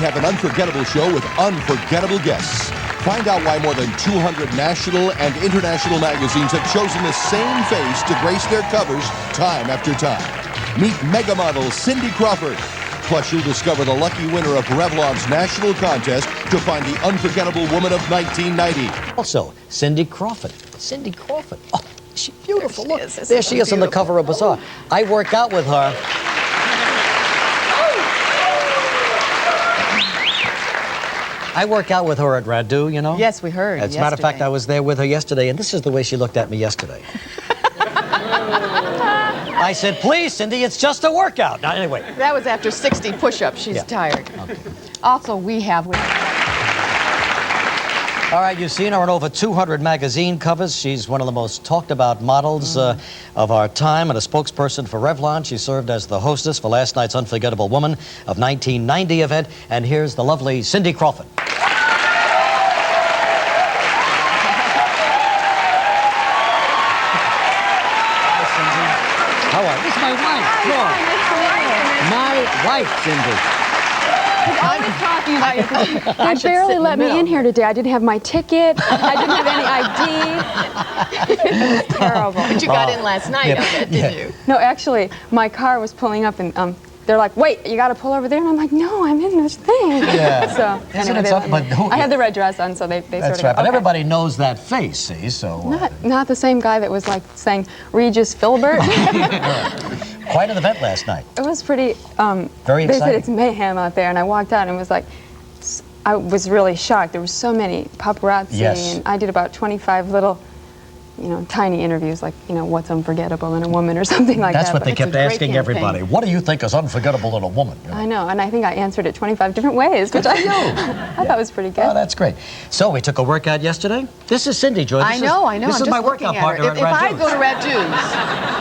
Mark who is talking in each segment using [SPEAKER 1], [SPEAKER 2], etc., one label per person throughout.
[SPEAKER 1] have an unforgettable show with unforgettable guests. Find out why more than 200 national and international magazines have chosen the same face to grace their covers time after time. Meet mega model Cindy Crawford. Plus, you'll discover the lucky winner of Revlon's national contest to find the unforgettable woman of 1990.
[SPEAKER 2] Also, Cindy Crawford. Cindy Crawford. Oh, she's beautiful.
[SPEAKER 3] There she is.
[SPEAKER 2] There she is on the cover of Bazaar. I work out with her. I work out with her at Radu, you know?
[SPEAKER 3] Yes, we heard.
[SPEAKER 2] As a matter of fact, I was there with her yesterday, and this is the way she looked at me yesterday. I said, please, Cindy, it's just a workout. Now, anyway.
[SPEAKER 3] That was after 60 push-ups. She's tired. Okay. Also, we have...
[SPEAKER 2] All right, you've seen her on over 200 magazine covers. She's one of the most talked about models of our time and a spokesperson for Revlon. She served as the hostess for last night's Unforgettable Woman of 1990 event. And here's the lovely Cindy Crawford. How are you? This is my wife. My wife, Cindy.
[SPEAKER 4] Always talking about you. They barely let me in here today. I didn't have my ticket. I didn't have any ID. It was terrible.
[SPEAKER 3] But you got in last night, didn't you?
[SPEAKER 4] No, actually, my car was pulling up and they're like, wait, you got to pull over there? And I'm like, no, I'm in this thing.
[SPEAKER 2] Yeah.
[SPEAKER 4] So,
[SPEAKER 2] Isn't it something? But
[SPEAKER 4] I had the red dress on, so they
[SPEAKER 2] That's
[SPEAKER 4] sort of...
[SPEAKER 2] right, but
[SPEAKER 4] okay.
[SPEAKER 2] everybody knows that face, see, so...
[SPEAKER 4] Not the same guy that was like saying Regis Filbert.
[SPEAKER 2] Quite an event last night.
[SPEAKER 4] It was pretty...
[SPEAKER 2] Very exciting.
[SPEAKER 4] They said it's mayhem out there, and I walked out and it was like... I was really shocked. There were so many paparazzi,
[SPEAKER 2] Yes.
[SPEAKER 4] and I did about 25 little, you know, tiny interviews, like, you know, what's unforgettable in a woman or something like that.
[SPEAKER 2] That's what they kept asking
[SPEAKER 3] campaign.
[SPEAKER 2] everybody. What do you think is unforgettable in a woman? You know?
[SPEAKER 4] I know, and I think I answered it 25 different ways, which I thought was pretty good.
[SPEAKER 2] Oh, that's great. So we took a workout yesterday. This is Cindy, Joy.
[SPEAKER 3] I know.
[SPEAKER 2] This is my workout partner at
[SPEAKER 3] If I
[SPEAKER 2] Radu's.
[SPEAKER 3] go to Radu's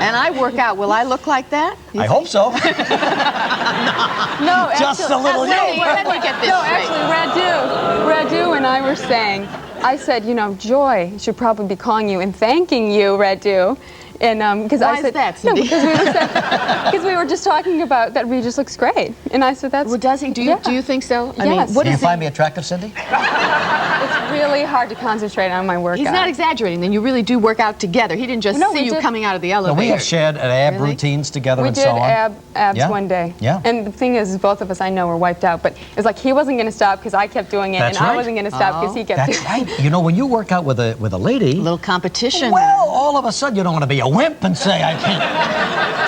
[SPEAKER 3] and I work out, will I look like that?
[SPEAKER 2] I hope so.
[SPEAKER 4] No,
[SPEAKER 2] Just a little
[SPEAKER 3] Let me get this straight.
[SPEAKER 4] Actually, Radu and I were saying, I said, you know, Joy should probably be calling you and thanking you, Radu. And because
[SPEAKER 3] Why
[SPEAKER 4] I said
[SPEAKER 3] is that, Cindy?
[SPEAKER 4] no, because we were just talking about that Regis looks great, and I said that's.
[SPEAKER 3] Well, does he? Do you think so? I
[SPEAKER 4] Yes.
[SPEAKER 3] mean, what
[SPEAKER 2] Do you
[SPEAKER 3] is
[SPEAKER 2] find me attractive, Cindy?
[SPEAKER 4] It's really hard to concentrate on my workout.
[SPEAKER 3] He's not exaggerating. Then you really do work out together. He didn't just
[SPEAKER 4] No,
[SPEAKER 3] see
[SPEAKER 4] we
[SPEAKER 3] you
[SPEAKER 4] did-
[SPEAKER 3] coming out of the
[SPEAKER 2] No,
[SPEAKER 3] elevator.
[SPEAKER 2] we have shared ab
[SPEAKER 3] Really?
[SPEAKER 2] routines together
[SPEAKER 4] We
[SPEAKER 2] and
[SPEAKER 4] did
[SPEAKER 2] so on.
[SPEAKER 4] abs
[SPEAKER 2] Yeah?
[SPEAKER 4] one day.
[SPEAKER 2] Yeah.
[SPEAKER 4] And the thing is, both of us I know were wiped out, but it was like he wasn't going to stop because I kept doing it,
[SPEAKER 2] That's
[SPEAKER 4] and
[SPEAKER 2] right.
[SPEAKER 4] I wasn't going to stop because he kept
[SPEAKER 2] That's
[SPEAKER 4] doing it.
[SPEAKER 2] right. You know, when you work out with a lady,
[SPEAKER 3] A little competition.
[SPEAKER 2] well, all of a sudden you don't want to be a wimp and say, I can't.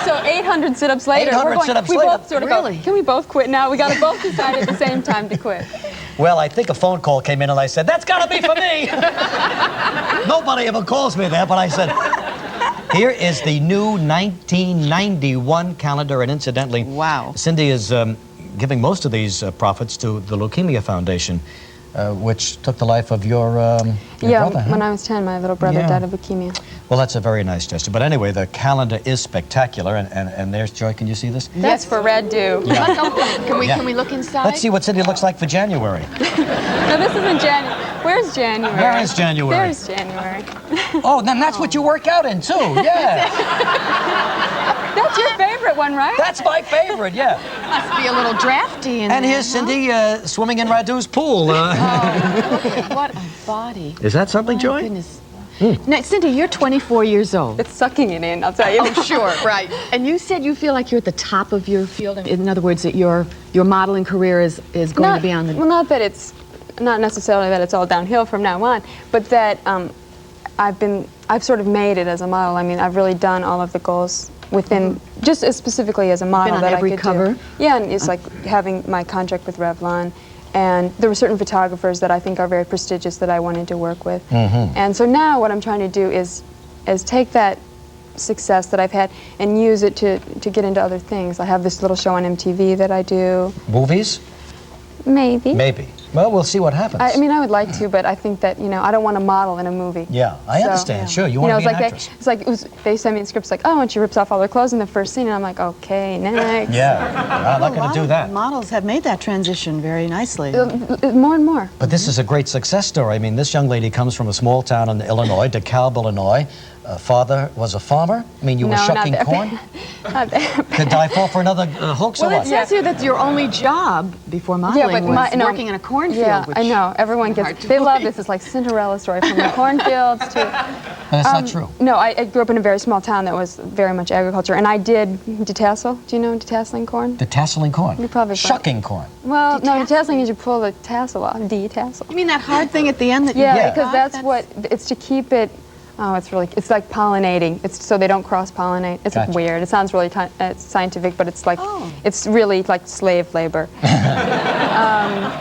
[SPEAKER 4] So 800 sit-ups later,
[SPEAKER 2] 800 sit-ups
[SPEAKER 4] we
[SPEAKER 2] later.
[SPEAKER 4] both sort of
[SPEAKER 3] Really?
[SPEAKER 4] go, can we both quit now? We got to both decide at the same time to quit.
[SPEAKER 2] Well, I think a phone call came in and I said, that's got to be for me. Nobody ever calls me that, but I said, here is the new 1991 calendar, and incidentally,
[SPEAKER 3] Wow.
[SPEAKER 2] Cindy is giving most of these profits to the Leukemia Foundation, which took the life of your brother.
[SPEAKER 4] When I was 10, my little brother
[SPEAKER 2] Yeah.
[SPEAKER 4] died of leukemia.
[SPEAKER 2] Well, that's a very nice gesture. But anyway, the calendar is spectacular, and there's Joy. Can you see this?
[SPEAKER 4] That's for Radu.
[SPEAKER 3] Can we
[SPEAKER 2] Yeah.
[SPEAKER 3] can we look inside?
[SPEAKER 2] Let's see what Cindy looks like for January.
[SPEAKER 4] No, this isn't January. Where's January?
[SPEAKER 2] Where is January?
[SPEAKER 4] There's January.
[SPEAKER 2] Oh, then that's what you work out in, too. Yeah.
[SPEAKER 4] That's your favorite one, right?
[SPEAKER 2] That's my favorite, yeah.
[SPEAKER 3] Must be a little drafty in
[SPEAKER 2] And
[SPEAKER 3] there,
[SPEAKER 2] here's Cindy swimming in Radu's pool.
[SPEAKER 3] What a body.
[SPEAKER 2] Is that something,
[SPEAKER 3] My
[SPEAKER 2] Joy?
[SPEAKER 3] goodness. Now, Cindy, you're 24 years old.
[SPEAKER 4] It's sucking it in, I'll tell you.
[SPEAKER 3] Oh, sure, right. And you said you feel like you're at the top of your field. In other words, that your modeling career is going to be on the...
[SPEAKER 4] Well, not that it's, not necessarily that it's all downhill from now on, but that I've sort of made it as a model. I mean, I've really done all of the goals within, just as specifically as a model
[SPEAKER 3] on
[SPEAKER 4] that
[SPEAKER 3] every
[SPEAKER 4] I could
[SPEAKER 3] cover?
[SPEAKER 4] do. Yeah, and it's like having my contract with Revlon. And there were certain photographers that I think are very prestigious that I wanted to work with. And so now what I'm trying to do is take that success that I've had and use it to get into other things. I have this little show on MTV that I do.
[SPEAKER 2] Movies?
[SPEAKER 4] Maybe.
[SPEAKER 2] Maybe. Well, we'll see what happens.
[SPEAKER 4] I mean, I would like to, but I think that, you know, I don't want to model in a movie.
[SPEAKER 2] Yeah, I understand. Sure, you want to be an actress.
[SPEAKER 4] It's like they send me the scripts like, oh, and she rips off all her clothes in the first scene, and I'm like, okay, next.
[SPEAKER 2] Yeah, I'm not going to do that.
[SPEAKER 5] Models have made that transition very nicely.
[SPEAKER 4] More and more.
[SPEAKER 2] But this is a great success story. I mean, this young lady comes from a small town in Illinois, DeKalb, Illinois. father was a farmer? I mean, you were
[SPEAKER 4] No,
[SPEAKER 2] shucking
[SPEAKER 4] not that
[SPEAKER 2] corn?
[SPEAKER 4] Not that
[SPEAKER 2] Did I fall for another hoax or
[SPEAKER 3] Well,
[SPEAKER 2] what?
[SPEAKER 3] it says here that's your only job before modeling was working in a cornfield.
[SPEAKER 4] Yeah,
[SPEAKER 3] which
[SPEAKER 4] I know. Everyone
[SPEAKER 3] is hard
[SPEAKER 4] gets.
[SPEAKER 3] to
[SPEAKER 4] They love
[SPEAKER 3] believe.
[SPEAKER 4] this. It's like Cinderella story from the cornfields to.
[SPEAKER 2] But that's not true.
[SPEAKER 4] No, I grew up in a very small town that was very much agriculture, and I did detassel. Do you know detasseling corn?
[SPEAKER 2] Detasseling corn?
[SPEAKER 4] You probably-
[SPEAKER 2] Shucking corn.
[SPEAKER 4] Well, no, detasseling is you pull the tassel off. Detassel.
[SPEAKER 5] You mean that hard thing at the end that you
[SPEAKER 4] Yeah,
[SPEAKER 2] Yeah.
[SPEAKER 4] because that's what it's to keep it. Oh, it's like pollinating. It's so they don't cross-pollinate. It's
[SPEAKER 2] Gotcha.
[SPEAKER 4] weird. It sounds really scientific, but it's like
[SPEAKER 5] Oh.
[SPEAKER 4] it's really like slave labor.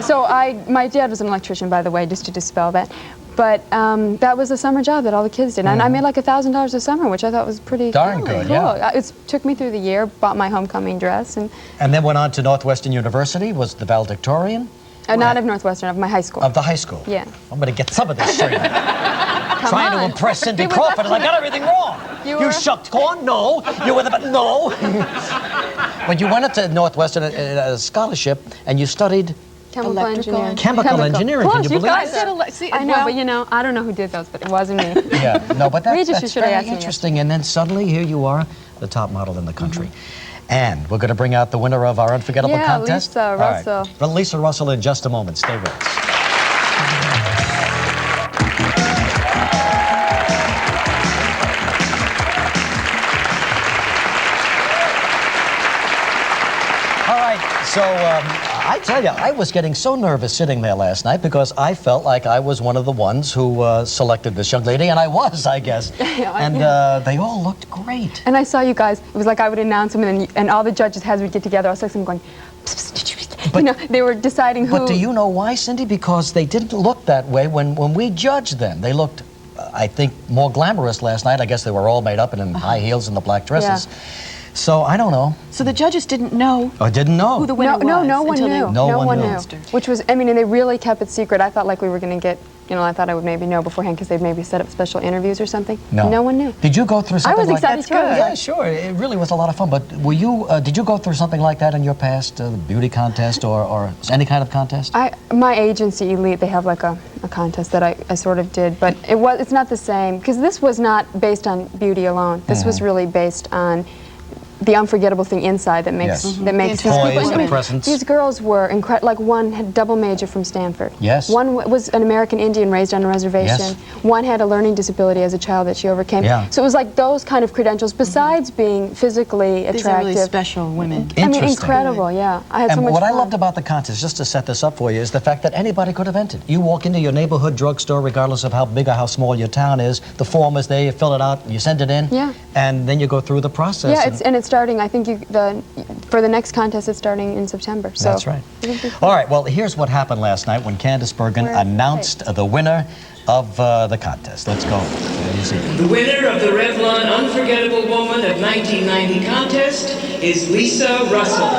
[SPEAKER 4] So my dad was an electrician, by the way, just to dispel that. But that was a summer job that all the kids did, and I made like $1,000 a summer, which I thought was pretty
[SPEAKER 2] Darn
[SPEAKER 4] cool.
[SPEAKER 2] good, yeah.
[SPEAKER 4] It took me through the year, bought my homecoming dress, and
[SPEAKER 2] And then went on to Northwestern University, was the valedictorian
[SPEAKER 4] not of Northwestern, of my high school.
[SPEAKER 2] of the high school.
[SPEAKER 4] Yeah.
[SPEAKER 2] I'm going to get some of this straight. Trying to
[SPEAKER 4] on.
[SPEAKER 2] impress Cindy
[SPEAKER 4] You were-
[SPEAKER 2] Crawford, and I got everything wrong.
[SPEAKER 4] You
[SPEAKER 2] You
[SPEAKER 4] were-
[SPEAKER 2] shucked corn? No. You were the, but no. But you went up to Northwestern at a scholarship, and you studied
[SPEAKER 4] Chemical
[SPEAKER 5] Electrical
[SPEAKER 4] engineering.
[SPEAKER 2] chemical engineering.
[SPEAKER 4] Close,
[SPEAKER 2] Can you
[SPEAKER 4] you
[SPEAKER 2] believe
[SPEAKER 4] guys
[SPEAKER 2] it?
[SPEAKER 4] did I know, but you know, I don't know who did those, but it wasn't me.
[SPEAKER 2] Yeah, no, but
[SPEAKER 4] Regis, you
[SPEAKER 2] that's
[SPEAKER 4] should have
[SPEAKER 2] very
[SPEAKER 4] asked me
[SPEAKER 2] interesting. And then suddenly, here you are, the top model in the country. And we're going to bring out the winner of our Unforgettable
[SPEAKER 4] Yeah,
[SPEAKER 2] contest.
[SPEAKER 4] Lisa
[SPEAKER 2] All right.
[SPEAKER 4] Russell.
[SPEAKER 2] Well, Lisa Russell in just a moment. Stay with us. All right, so I tell you, I was getting so nervous sitting there last night because I felt like I was one of the ones who selected this young lady, and I was, I guess. And they all looked great.
[SPEAKER 4] And I saw you guys. It was like I would announce them, and all the judges' heads would get together. I was like, them going, you know, they were deciding who.
[SPEAKER 2] But do you know why, Cindy? Because they didn't look that way when we judged them. They looked, I think, more glamorous last night. I guess they were all made up and in high heels and the black dresses. So I don't know.
[SPEAKER 5] So the judges didn't know
[SPEAKER 2] I didn't know.
[SPEAKER 5] who the winner was.
[SPEAKER 4] No one
[SPEAKER 5] until they
[SPEAKER 4] knew.
[SPEAKER 2] No one knew.
[SPEAKER 5] announced her.
[SPEAKER 4] Which was, I mean, and they really kept it secret. I thought like we were going to get, you know, I thought I would maybe know beforehand because they'd maybe set up special interviews or something.
[SPEAKER 2] No.
[SPEAKER 4] No one knew.
[SPEAKER 2] Did you go through
[SPEAKER 4] I
[SPEAKER 2] something
[SPEAKER 4] was
[SPEAKER 2] like
[SPEAKER 4] excited
[SPEAKER 2] that?
[SPEAKER 4] too. I was
[SPEAKER 2] Yeah,
[SPEAKER 4] like-
[SPEAKER 2] sure. It really was a lot of fun. But were you? Did you go through something like that in your past, beauty contest or any kind of contest?
[SPEAKER 4] My agency, Elite, they have like a contest that I sort of did, but it's not the same because this was not based on beauty alone. This was really based on the unforgettable thing inside that makes
[SPEAKER 2] Yes.
[SPEAKER 4] that makes
[SPEAKER 5] The
[SPEAKER 4] these
[SPEAKER 2] Toys,
[SPEAKER 4] people-
[SPEAKER 2] the presents.
[SPEAKER 4] These girls were incredible. Like one had double major from Stanford.
[SPEAKER 2] Yes.
[SPEAKER 4] One was an American Indian raised on a reservation.
[SPEAKER 2] Yes.
[SPEAKER 4] One had a learning disability as a child that she overcame.
[SPEAKER 2] Yeah.
[SPEAKER 4] So it was like those kind of credentials. Besides being physically
[SPEAKER 5] These are really
[SPEAKER 4] attractive.
[SPEAKER 5] special women.
[SPEAKER 4] I mean,
[SPEAKER 2] Interesting.
[SPEAKER 4] incredible. Yeah. I had
[SPEAKER 2] And
[SPEAKER 4] so much
[SPEAKER 2] what I
[SPEAKER 4] fun.
[SPEAKER 2] loved about the contest, just to set this up for you, is the fact that anybody could have entered. You walk into your neighborhood drugstore, regardless of how big or how small your town is. The form is there. You fill it out. You send it in.
[SPEAKER 4] Yeah.
[SPEAKER 2] And then you go through the process.
[SPEAKER 4] Yeah, it's starting. I think for the next contest, it's starting in September. So
[SPEAKER 2] That's right. All right, well, here's what happened last night when Candace Bergen
[SPEAKER 4] Where-
[SPEAKER 2] announced the winner of the contest. Let's go. There you see.
[SPEAKER 6] The winner of the Revlon Unforgettable Woman of 1990 contest is Lisa Russell.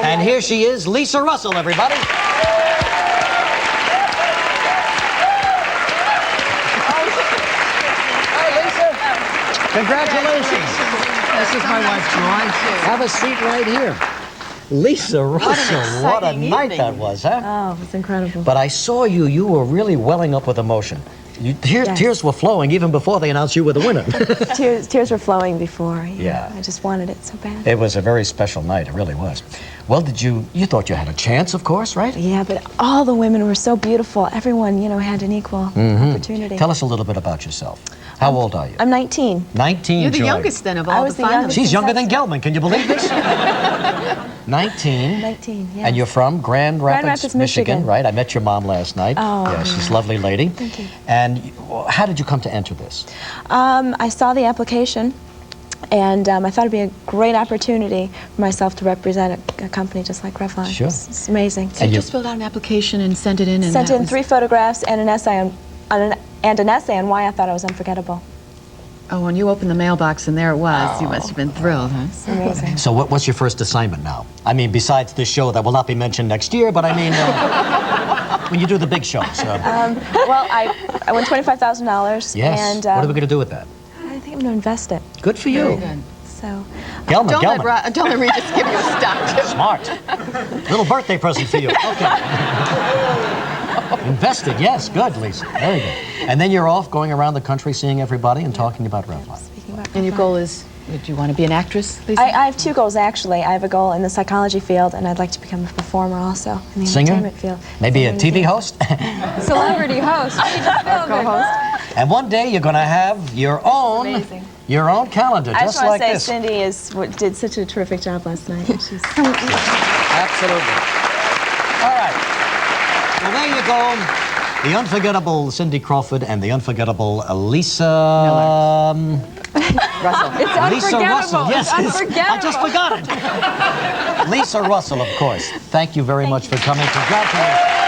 [SPEAKER 2] And here she is, Lisa Russell, everybody. Congratulations.
[SPEAKER 7] This is my wife, Joy.
[SPEAKER 2] Have a seat right here. Lisa Russell, what a
[SPEAKER 5] exciting
[SPEAKER 2] night
[SPEAKER 5] evening.
[SPEAKER 2] that was, huh?
[SPEAKER 3] Oh, it's incredible.
[SPEAKER 2] But I saw you were really welling up with emotion. Tears were flowing even before they announced you were the winner.
[SPEAKER 8] Tears were flowing before.
[SPEAKER 2] Yeah.
[SPEAKER 8] I just wanted it so bad.
[SPEAKER 2] It was a very special night, it really was. Well, you thought you had a chance, of course, right?
[SPEAKER 8] Yeah, but all the women were so beautiful. Everyone, had an equal opportunity.
[SPEAKER 2] Tell us a little bit about yourself. How old are you?
[SPEAKER 8] I'm 19.
[SPEAKER 2] 19,
[SPEAKER 3] You're the
[SPEAKER 2] Joy.
[SPEAKER 3] youngest then of
[SPEAKER 8] I
[SPEAKER 3] all
[SPEAKER 8] was
[SPEAKER 3] the
[SPEAKER 8] the
[SPEAKER 3] finalists.
[SPEAKER 8] youngest.
[SPEAKER 2] She's younger than Gelman, can you believe this? 19.
[SPEAKER 8] 19, yeah.
[SPEAKER 2] And you're from Grand Rapids,
[SPEAKER 8] Rapids,
[SPEAKER 2] Michigan,
[SPEAKER 8] Michigan.
[SPEAKER 2] right? I met your mom last night.
[SPEAKER 8] Oh,
[SPEAKER 2] yeah, she's a
[SPEAKER 8] yeah.
[SPEAKER 2] lovely lady.
[SPEAKER 8] Thank you.
[SPEAKER 2] And how did you come to enter this?
[SPEAKER 8] I saw the application, and I thought it'd be a great opportunity for myself to represent a company just like Revlon.
[SPEAKER 2] Sure.
[SPEAKER 8] It's amazing.
[SPEAKER 3] So you just filled out an application and sent it in? And
[SPEAKER 8] Sent
[SPEAKER 3] that
[SPEAKER 8] in
[SPEAKER 3] was-
[SPEAKER 8] 3 photographs and an essay on why I thought I was unforgettable.
[SPEAKER 3] Oh, and you opened the mailbox and there it was. You must have been thrilled, huh?
[SPEAKER 8] It's amazing.
[SPEAKER 2] So what's your first assignment now? I mean, besides this show that will not be mentioned next year, but I mean, when you do the big shows.
[SPEAKER 8] Well, I won $25,000.
[SPEAKER 2] Yes.
[SPEAKER 8] And
[SPEAKER 2] what are we going to do with that?
[SPEAKER 8] I think I'm going to invest it.
[SPEAKER 2] Good for you.
[SPEAKER 3] Very good.
[SPEAKER 8] So,
[SPEAKER 2] Gelman, Gelman.
[SPEAKER 3] Don't let Regis give you a stock.
[SPEAKER 2] Smart. Little birthday present for you. Okay. Invested, yes. Good, Lisa. Very good. And then you're off going around the country seeing everybody and talking about Revlon.
[SPEAKER 8] speaking about
[SPEAKER 3] And your
[SPEAKER 8] Revlon.
[SPEAKER 3] goal is, do you want to be an actress, Lisa?
[SPEAKER 8] I have two goals, actually. I have a goal in the psychology field, and I'd like to become a performer also in the
[SPEAKER 2] Singer?
[SPEAKER 8] entertainment field.
[SPEAKER 2] Maybe a
[SPEAKER 8] Singer
[SPEAKER 2] TV
[SPEAKER 8] and
[SPEAKER 2] host?
[SPEAKER 4] Celebrity host.
[SPEAKER 8] co-host.
[SPEAKER 2] And one day you're going to have your own
[SPEAKER 8] Amazing.
[SPEAKER 2] calendar,
[SPEAKER 8] I
[SPEAKER 2] just
[SPEAKER 8] just want
[SPEAKER 2] like
[SPEAKER 8] to say
[SPEAKER 2] this.
[SPEAKER 8] Cindy did such a terrific job last night. She's
[SPEAKER 2] Absolutely. All right. Well, there you go. The unforgettable Cindy Crawford and the unforgettable Lisa...
[SPEAKER 3] Russell.
[SPEAKER 4] It's
[SPEAKER 2] Lisa Russell.
[SPEAKER 4] unforgettable.
[SPEAKER 2] Yes,
[SPEAKER 4] It's unforgettable.
[SPEAKER 2] I just forgot it. Lisa Russell, of course. Thank you very much for coming. Congratulations.